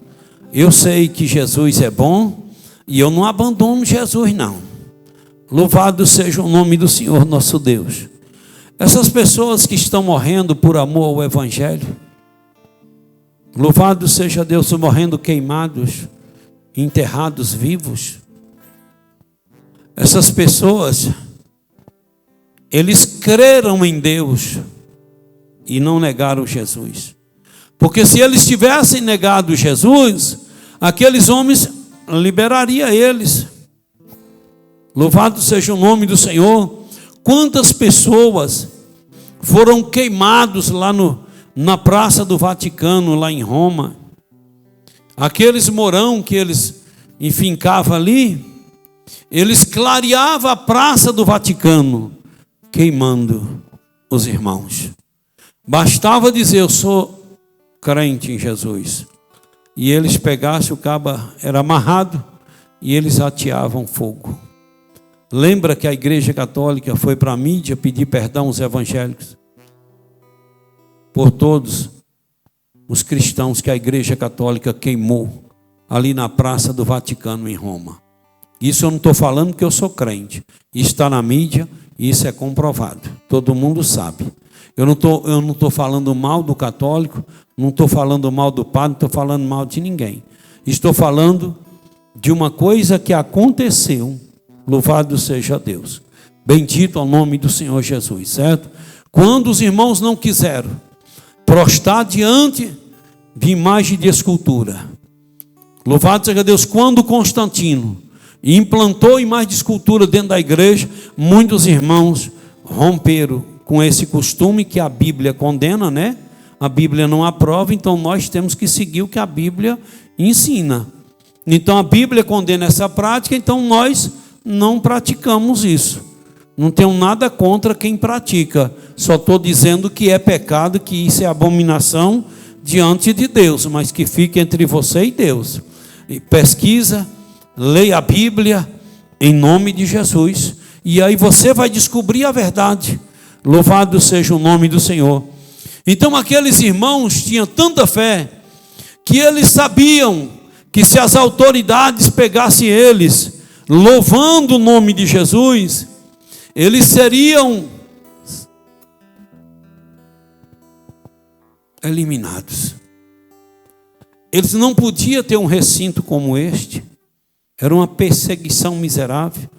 eu sei que Jesus é bom, e eu não abandono Jesus não. Louvado seja o nome do Senhor nosso Deus. Essas pessoas que estão morrendo por amor ao Evangelho, louvado seja Deus, morrendo queimados, enterrados vivos. Essas pessoas, eles creram em Deus e não negaram Jesus. Porque se eles tivessem negado Jesus, aqueles homens liberaria eles. Louvado seja o nome do Senhor. Quantas pessoas foram queimados lá na Praça do Vaticano, lá em Roma? Aqueles morão que eles enfincavam ali, eles clareavam a Praça do Vaticano, queimando os irmãos. Bastava dizer: eu sou crente em Jesus. E eles pegassem, o cabo era amarrado, e eles ateavam fogo. Lembra que a Igreja Católica foi para a mídia pedir perdão aos evangélicos por todos os cristãos que a Igreja Católica queimou ali na Praça do Vaticano em Roma. Isso eu não estou falando porque eu sou crente. Isso está na mídia e isso é comprovado. Todo mundo sabe. Eu não estou falando mal do católico, não estou falando mal do padre, não estou falando mal de ninguém. Estou falando de uma coisa que aconteceu. Louvado seja Deus. Bendito ao nome do Senhor Jesus, certo? Quando os irmãos não quiseram prostrar diante de imagem de escultura. Louvado seja Deus. Quando Constantino implantou imagem de escultura dentro da igreja, muitos irmãos romperam com esse costume que a Bíblia condena, né? A Bíblia não aprova, então nós temos que seguir o que a Bíblia ensina. Então a Bíblia condena essa prática, então nós não praticamos isso. Não tenho nada contra quem pratica, só estou dizendo que é pecado, que isso é abominação diante de Deus, mas que fique entre você e Deus. E pesquisa, leia a Bíblia em nome de Jesus, e aí você vai descobrir a verdade. Louvado seja o nome do Senhor. Então aqueles irmãos tinham tanta fé que eles sabiam que se as autoridades pegassem eles louvando o nome de Jesus, eles seriam eliminados. Eles não podiam ter um recinto como este. Era uma perseguição miserável.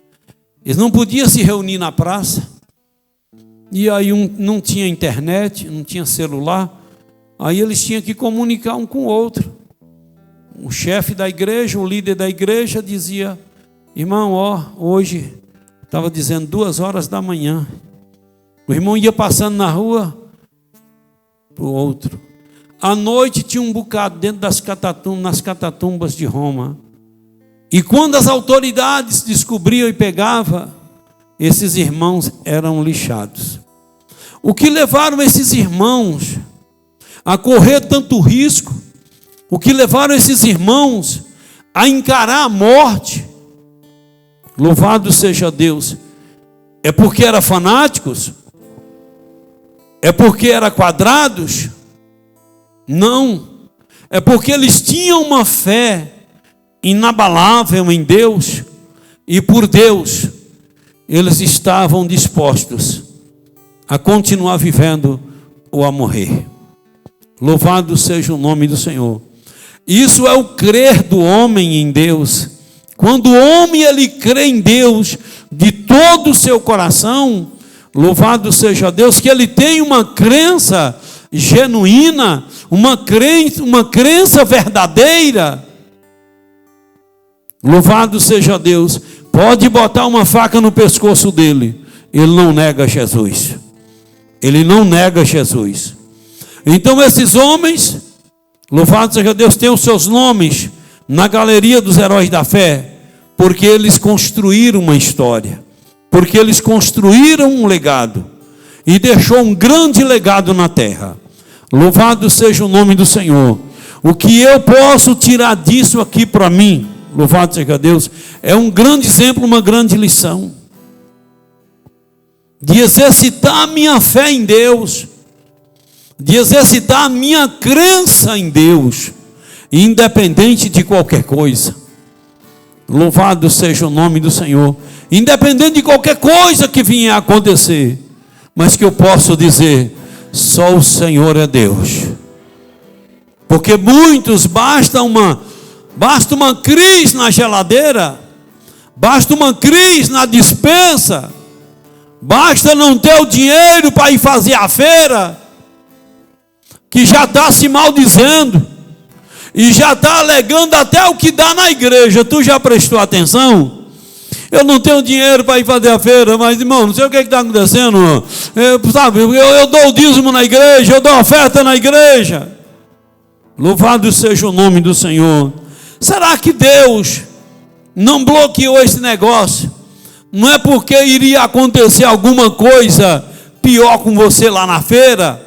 Eles não podiam se reunir na praça. E aí não tinha internet, não tinha celular. Aí eles tinham que comunicar um com o outro. O chefe da igreja, o líder da igreja dizia: irmão, hoje estava dizendo 2 horas da manhã. O irmão ia passando na rua para o outro. À noite tinha um bocado dentro das nas catatumbas de Roma. E quando as autoridades descobriam e pegavam, esses irmãos eram lixados. O que levaram esses irmãos a correr tanto risco? O que levaram esses irmãos a encarar a morte? Louvado seja Deus. É porque eram fanáticos? É porque eram quadrados? Não. É porque eles tinham uma fé inabalável em Deus, e por Deus eles estavam dispostos a continuar vivendo ou a morrer. Louvado seja o nome do Senhor. Isso é o crer do homem em Deus. Quando o homem ele crê em Deus de todo o seu coração, louvado seja Deus, que ele tem uma crença genuína, uma crença verdadeira. Louvado seja Deus. Pode botar uma faca no pescoço dele, ele não nega Jesus. Ele não nega Jesus. Então esses homens, louvado seja Deus, têm os seus nomes na galeria dos heróis da fé, porque eles construíram uma história, porque eles construíram um legado, e deixou um grande legado na terra. Louvado seja o nome do Senhor. O que eu posso tirar disso aqui para mim, louvado seja Deus, é um grande exemplo, uma grande lição, de exercitar a minha fé em Deus, de exercitar a minha crença em Deus, independente de qualquer coisa. Louvado seja o nome do Senhor. Independente de qualquer coisa que venha a acontecer, mas que eu posso dizer: só o Senhor é Deus. Porque muitos, basta uma crise na geladeira, basta uma crise na despensa, basta não ter o dinheiro para ir fazer a feira, que já está se maldizendo, e já está alegando até o que dá na igreja. Tu já prestou atenção? Eu não tenho dinheiro para ir fazer a feira, mas irmão, não sei o que está acontecendo. Eu dou o dízimo na igreja, eu dou oferta na igreja. Louvado seja o nome do Senhor. Será que Deus não bloqueou esse negócio? Não é porque iria acontecer alguma coisa pior com você lá na feira?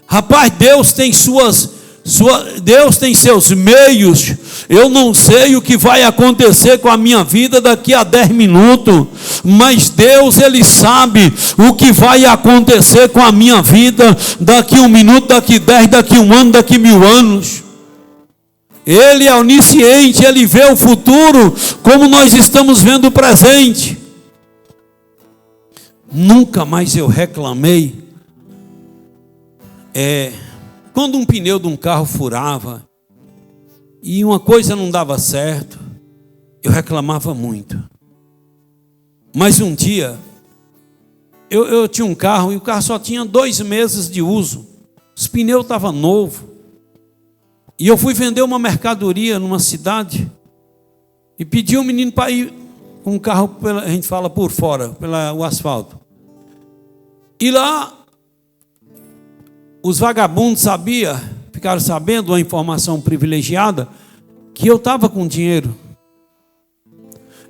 Rapaz, Deus tem Deus tem seus meios. Eu não sei o que vai acontecer com a minha vida daqui a 10 minutos, mas Deus, Ele sabe o que vai acontecer com a minha vida daqui 1 minuto, daqui 10, daqui 1 ano, daqui 1000 anos. Ele é onisciente, Ele vê o futuro como nós estamos vendo o presente. Nunca mais eu reclamei quando um pneu de um carro furava e uma coisa não dava certo, eu reclamava muito. Mas um dia eu tinha um carro e o carro só tinha 2 meses de uso, os pneus estavam novos, e eu fui vender uma mercadoria numa cidade e pedi um menino para ir com um carro, a gente fala por fora, pelo asfalto. E lá os vagabundos ficaram sabendo uma informação privilegiada, que eu estava com dinheiro.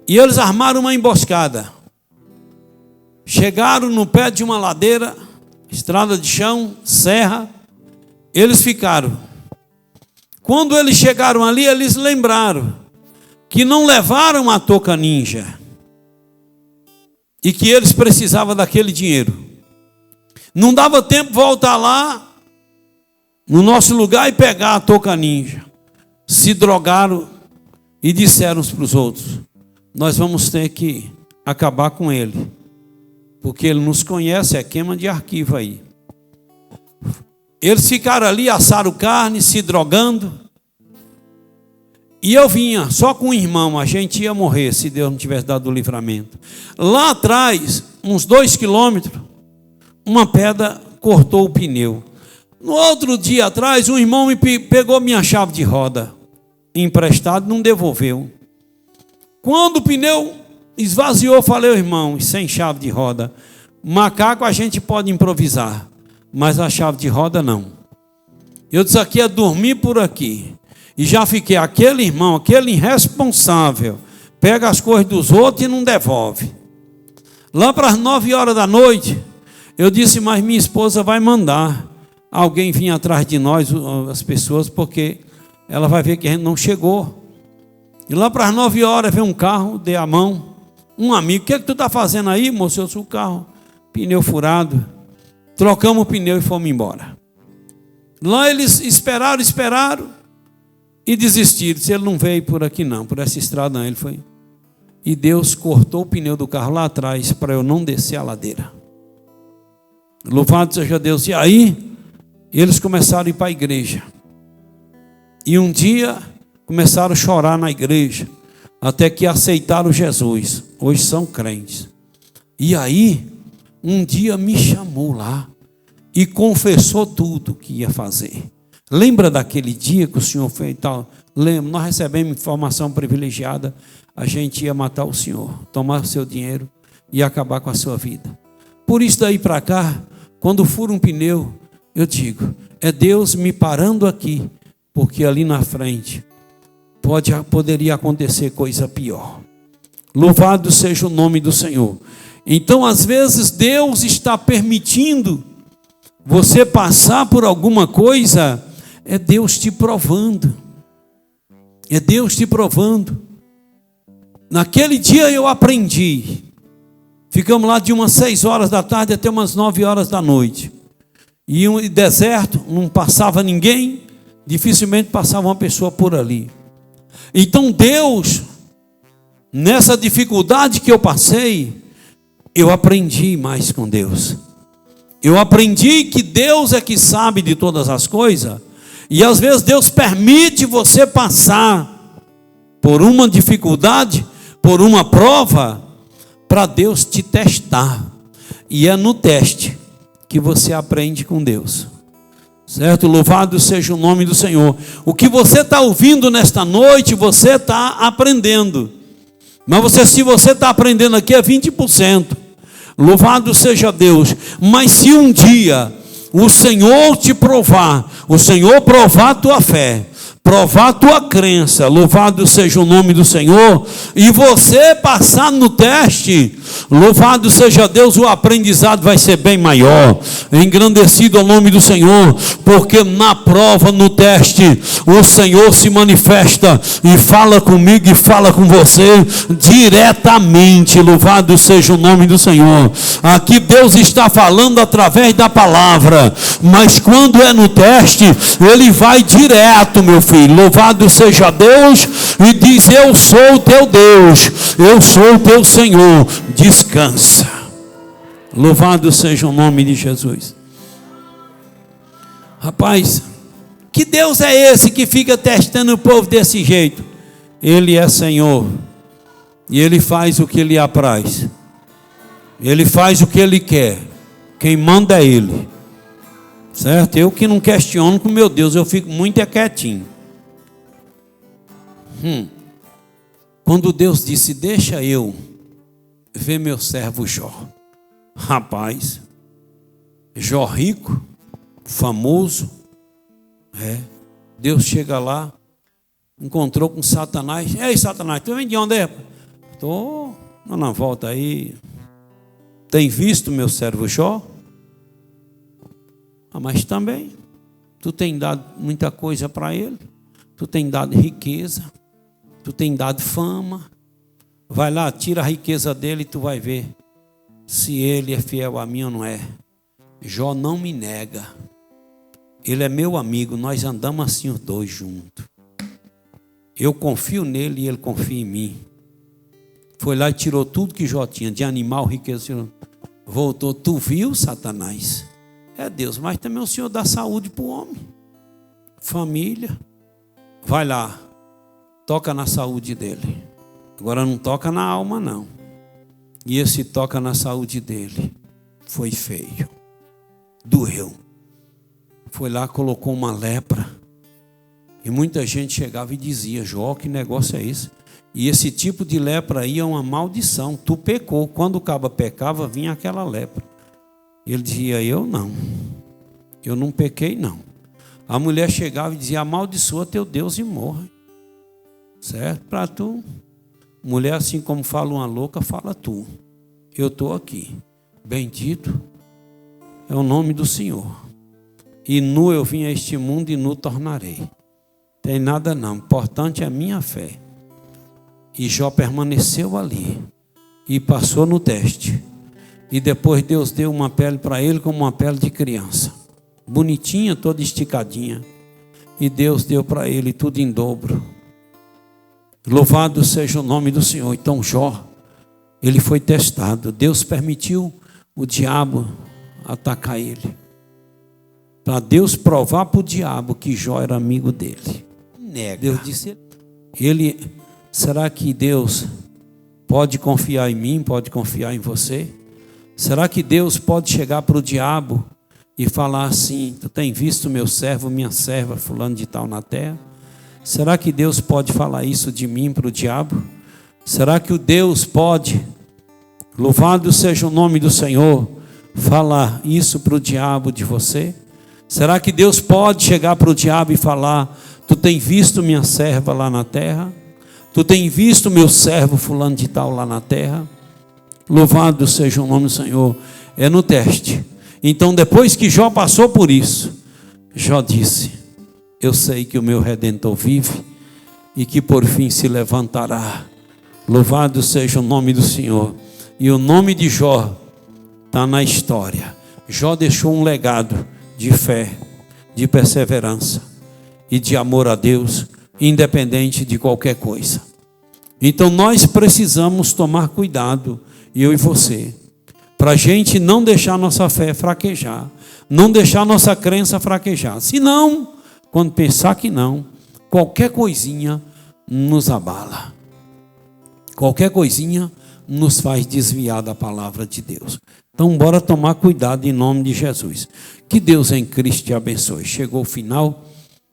E eles armaram uma emboscada. Chegaram no pé de uma ladeira, estrada de chão, serra. Eles ficaram. Quando eles chegaram ali, eles lembraram que não levaram a touca ninja e que eles precisavam daquele dinheiro. Não dava tempo de voltar lá no nosso lugar e pegar a touca ninja. Se drogaram e disseram uns para os outros: nós vamos ter que acabar com ele, porque ele nos conhece, é queima de arquivo aí. Eles ficaram ali, assaram carne, se drogando. E eu vinha só com o irmão, a gente ia morrer se Deus não tivesse dado o livramento. Lá atrás, uns 2 quilômetros, uma pedra cortou o pneu. No outro dia atrás, um irmão me pegou minha chave de roda emprestado, não devolveu. Quando o pneu esvaziou, falei: irmão, sem chave de roda, macaco a gente pode improvisar, mas a chave de roda não. Eu disse: aqui é dormir por aqui. E já fiquei, aquele irmão, aquele irresponsável, pega as coisas dos outros e não devolve. Lá para as 9 horas da noite, eu disse: mas minha esposa vai mandar alguém vir atrás de nós, as pessoas, porque ela vai ver que a gente não chegou. E lá para as 9 horas veio um carro, dei a mão, um amigo: o que é que tu está fazendo aí, moço? Eu sou o carro, pneu furado. Trocamos o pneu e fomos embora. Lá eles esperaram e desistiram. Se ele não veio por aqui não, por essa estrada não, ele foi. E Deus cortou o pneu do carro lá atrás para eu não descer a ladeira. Louvado seja Deus. E aí eles começaram a ir para a igreja. E um dia começaram a chorar na igreja, até que aceitaram Jesus. Hoje são crentes. E aí um dia me chamou lá e confessou tudo que ia fazer. Lembra daquele dia que o senhor fez e tal? Lembra, nós recebemos informação privilegiada. A gente ia matar o senhor, tomar o seu dinheiro e acabar com a sua vida. Por isso daí para cá, quando fura um pneu, eu digo: é Deus me parando aqui, porque ali na frente poderia acontecer coisa pior. Louvado seja o nome do Senhor. Então, às vezes, Deus está permitindo você passar por alguma coisa. É Deus te provando. É Deus te provando. Naquele dia eu aprendi. Ficamos lá de umas 6 horas da tarde até umas 9 horas da noite. E um deserto, não passava ninguém, dificilmente passava uma pessoa por ali. Então Deus, nessa dificuldade que eu passei, eu aprendi mais com Deus. Eu aprendi que Deus é que sabe de todas as coisas. E às vezes Deus permite você passar por uma dificuldade, por uma prova, para Deus te testar. E é no teste que você aprende com Deus. Certo? Louvado seja o nome do Senhor. O que você está ouvindo nesta noite, você está aprendendo. Mas se você está aprendendo aqui, é 20%. Louvado seja Deus. Mas se um dia o Senhor te provar, o Senhor provar a tua fé, provar a tua crença, louvado seja o nome do Senhor, e você passar no teste, louvado seja Deus, o aprendizado vai ser bem maior. Engrandecido o nome do Senhor, porque na prova, no teste, o Senhor se manifesta e fala comigo e fala com você diretamente. Louvado seja o nome do Senhor. Aqui Deus está falando através da palavra, mas quando é no teste, Ele vai direto, meu filho. Louvado seja Deus, e diz: eu sou o teu Deus, eu sou o teu Senhor. Descansa. Louvado seja o nome de Jesus. Rapaz, que Deus é esse que fica testando o povo desse jeito? Ele é Senhor, e Ele faz o que lhe apraz. Ele faz o que Ele quer. Quem manda é Ele. Certo? Eu que não questiono com meu Deus, eu fico muito quietinho. Quando Deus disse: deixa eu ver meu servo Jó. Rapaz, Jó rico, famoso, Deus chega lá, encontrou com Satanás. Ei, Satanás, tu vem de onde é? Estou na volta aí. Tem visto meu servo Jó? Mas também, tu tem dado muita coisa para ele. Tu tem dado riqueza. Tu tem dado fama. Vai lá, tira a riqueza dele e tu vai ver se ele é fiel a mim ou não é. Jó não me nega. Ele é meu amigo, nós andamos assim os dois juntos. Eu confio nele e ele confia em mim. Foi lá e tirou tudo que Jó tinha, de animal, riqueza. Voltou, tu viu, Satanás? É Deus, mas também o Senhor dá saúde para o homem. Família. Vai lá, toca na saúde dele. Agora não toca na alma, não. E esse toca na saúde dele foi feio. Doeu. Foi lá, colocou uma lepra. E muita gente chegava e dizia: Jó, que negócio é esse? E esse tipo de lepra aí é uma maldição. Tu pecou. Quando o caba pecava, vinha aquela lepra. Ele dizia: eu não. Eu não pequei, não. A mulher chegava e dizia: amaldiçoa teu Deus e morre. Certo? Para tu. Mulher, assim como fala uma louca, fala tu. Eu estou aqui. Bendito é o nome do Senhor. E nu eu vim a este mundo e nu tornarei. Tem nada não. Importante é a minha fé. E Jó permaneceu ali. E passou no teste. E depois Deus deu uma pele para ele como uma pele de criança. Bonitinha, toda esticadinha. E Deus deu para ele tudo em dobro. Louvado seja o nome do Senhor. Então Jó, ele foi testado. Deus permitiu o diabo atacar ele. Para Deus provar para o diabo que Jó era amigo dele. Nega. Deus disse: será que Deus pode confiar em mim, pode confiar em você? Será que Deus pode chegar para o diabo e falar assim: tu tem visto meu servo, minha serva, fulano de tal na terra? Será que Deus pode falar isso de mim para o diabo? Será que o Deus pode, louvado seja o nome do Senhor, falar isso para o diabo de você? Será que Deus pode chegar para o diabo e falar: tu tem visto minha serva lá na terra? Tu tem visto meu servo fulano de tal lá na terra? Louvado seja o nome do Senhor. É no teste. Então depois que Jó passou por isso, Jó disse: eu sei que o meu Redentor vive e que por fim se levantará. Louvado seja o nome do Senhor. E o nome de Jó está na história. Jó deixou um legado de fé, de perseverança e de amor a Deus, independente de qualquer coisa. Então nós precisamos tomar cuidado, eu e você, para a gente não deixar nossa fé fraquejar, não deixar nossa crença fraquejar. Senão, quando pensar que não, qualquer coisinha nos abala. Qualquer coisinha nos faz desviar da palavra de Deus. Então, bora tomar cuidado em nome de Jesus. Que Deus em Cristo te abençoe. Chegou o final,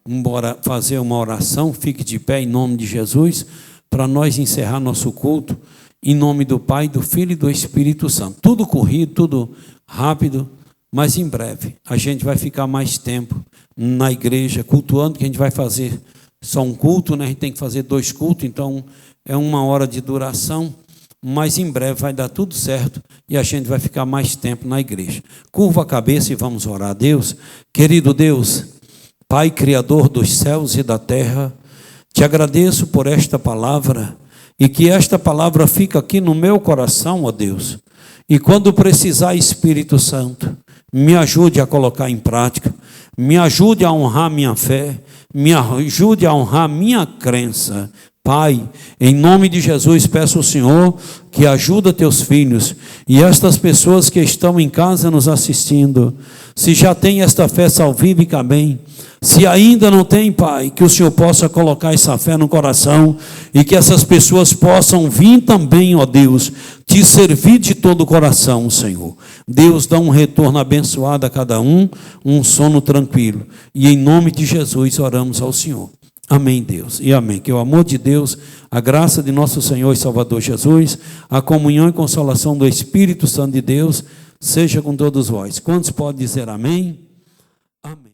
bora fazer uma oração. Fique de pé em nome de Jesus, para nós encerrar nosso culto, em nome do Pai, do Filho e do Espírito Santo. Tudo corrido, tudo rápido, mas em breve a gente vai ficar mais tempo na igreja, cultuando, que a gente vai fazer só um culto, né? A gente tem que fazer 2 cultos, então é 1 hora de duração, mas em breve vai dar tudo certo e a gente vai ficar mais tempo na igreja. Curva a cabeça e vamos orar a Deus. Querido Deus, Pai Criador dos céus e da terra, te agradeço por esta palavra e que esta palavra fica aqui no meu coração, ó Deus. E quando precisar, Espírito Santo, me ajude a colocar em prática, me ajude a honrar minha fé, me ajude a honrar minha crença. Pai, em nome de Jesus, peço ao Senhor que ajuda teus filhos e estas pessoas que estão em casa nos assistindo, se já tem esta fé salvífica, bem. Se ainda não tem, Pai, que o Senhor possa colocar essa fé no coração e que essas pessoas possam vir também, ó Deus, te servir de todo o coração, Senhor. Deus, dá um retorno abençoado a cada um sono tranquilo. E em nome de Jesus oramos ao Senhor. Amém, Deus, e amém. Que o amor de Deus, a graça de nosso Senhor e Salvador Jesus, a comunhão e consolação do Espírito Santo de Deus, seja com todos vós. Quantos podem dizer amém? Amém.